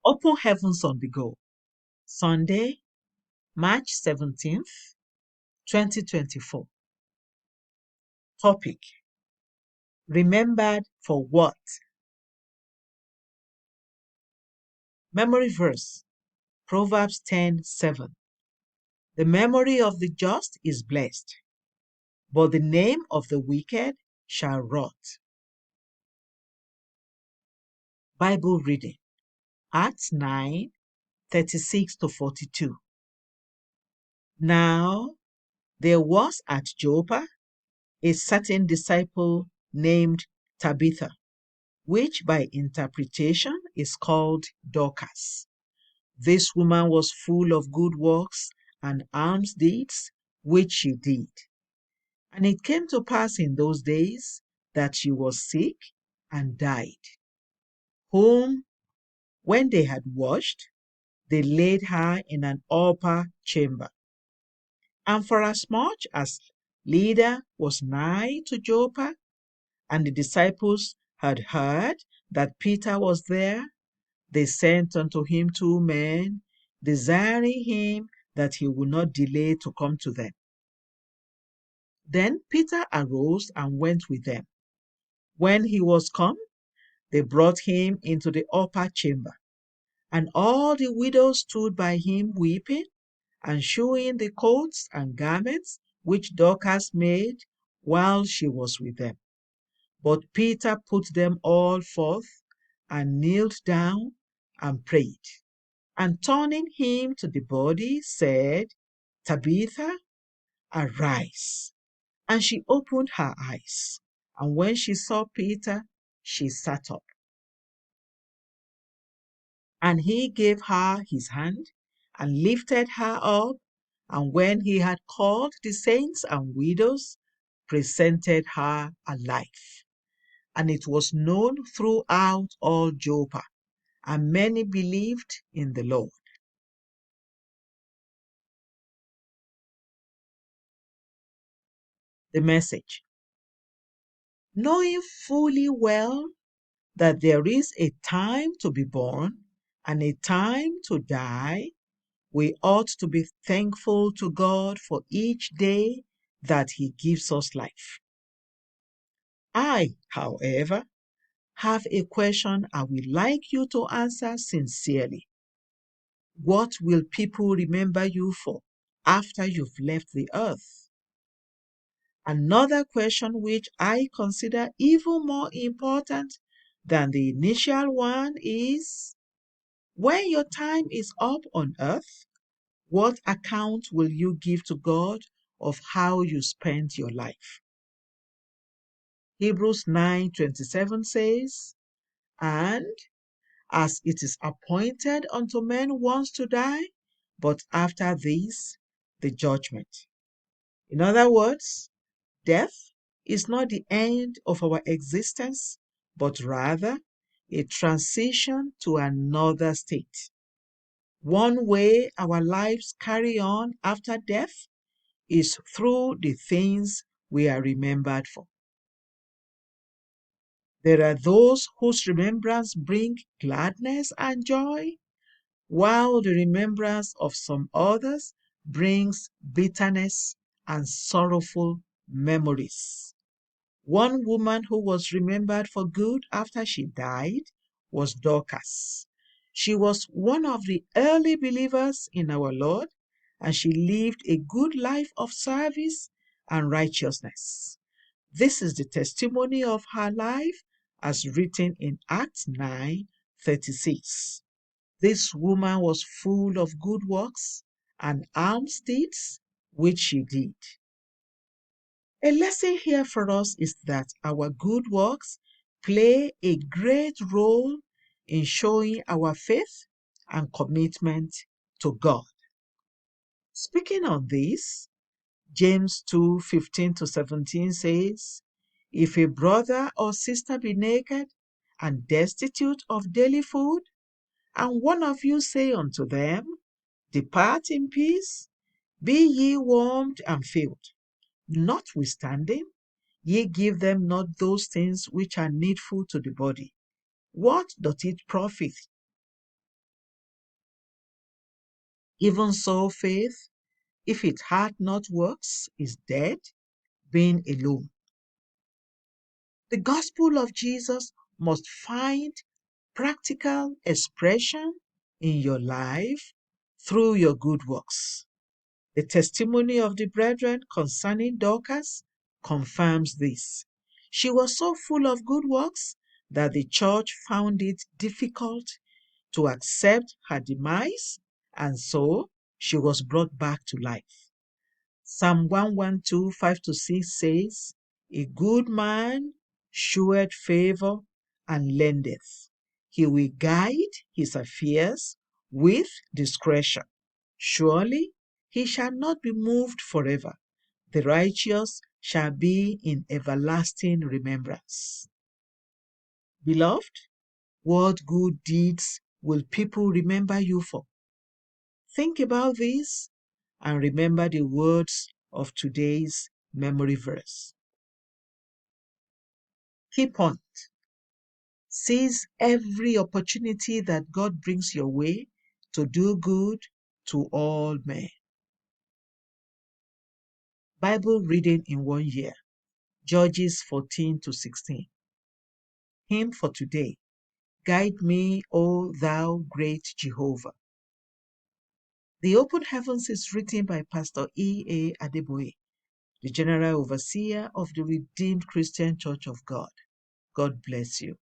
Open Heavens on the Go. Sunday, March 17th, 2024. Topic: Remembered for what? Memory verse: Proverbs 10:7. The memory of the just is blessed, but the name of the wicked shall rot. Bible reading: Acts 9:36-42. Now there was at Joppa a certain disciple named Tabitha, which by interpretation is called Dorcas. This woman was full of good works and alms deeds, which she did. And it came to pass in those days that she was sick and died, whom, when they had washed, they laid her in an upper chamber. And forasmuch as Lydda was nigh to Joppa, and the disciples had heard that Peter was there, they sent unto him 2 men, desiring him that he would not delay to come to them. Then Peter arose and went with them. When he was come, they brought him into the upper chamber, and all the widows stood by him weeping, and shewing the coats and garments which Dorcas made while she was with them. But Peter put them all forth, and kneeled down, and prayed. And turning him to the body, said, Tabitha, arise. And she opened her eyes, and when she saw Peter, she sat up. And he gave her his hand, and lifted her up, and when he had called the saints and widows, presented her alive. And it was known throughout all Joppa, and many believed in the Lord. The message: knowing fully well that there is a time to be born and a time to die, we ought to be thankful to God for each day that He gives us life. I, however, have a question I would like you to answer sincerely. What will people remember you for after you've left the earth? Another question which I consider even more important than the initial one is, when your time is up on earth, what account will you give to God of how you spent your life? Hebrews 9:27 says, And as it is appointed unto men once to die, but after this, the judgment. In other words, death is not the end of our existence, but rather a transition to another state. One way our lives carry on after death is through the things we are remembered for. There are those whose remembrance brings gladness and joy, while the remembrance of some others brings bitterness and sorrowful memories. One woman who was remembered for good after she died was Dorcas. She was one of the early believers in our Lord, and she lived a good life of service and righteousness. This is the testimony of her life as written in Acts 9:36. This woman was full of good works and alms deeds, which she did. A lesson here for us is that our good works play a great role in showing our faith and commitment to God. Speaking on this, James 2:15-17 says, If a brother or sister be naked and destitute of daily food, and one of you say unto them, Depart in peace, be ye warmed and filled, notwithstanding, ye give them not those things which are needful to the body, what doth it profit? Even so, faith, if it had not works, is dead, being alone. The gospel of Jesus must find practical expression in your life through your good works. The testimony of the brethren concerning Dorcas confirms this. She was so full of good works that the church found it difficult to accept her demise, and so she was brought back to life. Psalm 112, 5 to 6 says, "A good man sheweth favor and lendeth. He will guide his affairs with discretion. Surely he shall not be moved forever. The righteous shall be in everlasting remembrance." Beloved, what good deeds will people remember you for? Think about this and remember the words of today's memory verse. Key point: seize every opportunity that God brings your way to do good to all men. Bible reading in 1 year, Judges 14 to 16. Hymn for today: Guide me, O thou great Jehovah. The Open Heavens is written by Pastor E. A. Adeboye, the General Overseer of the Redeemed Christian Church of God. God bless you.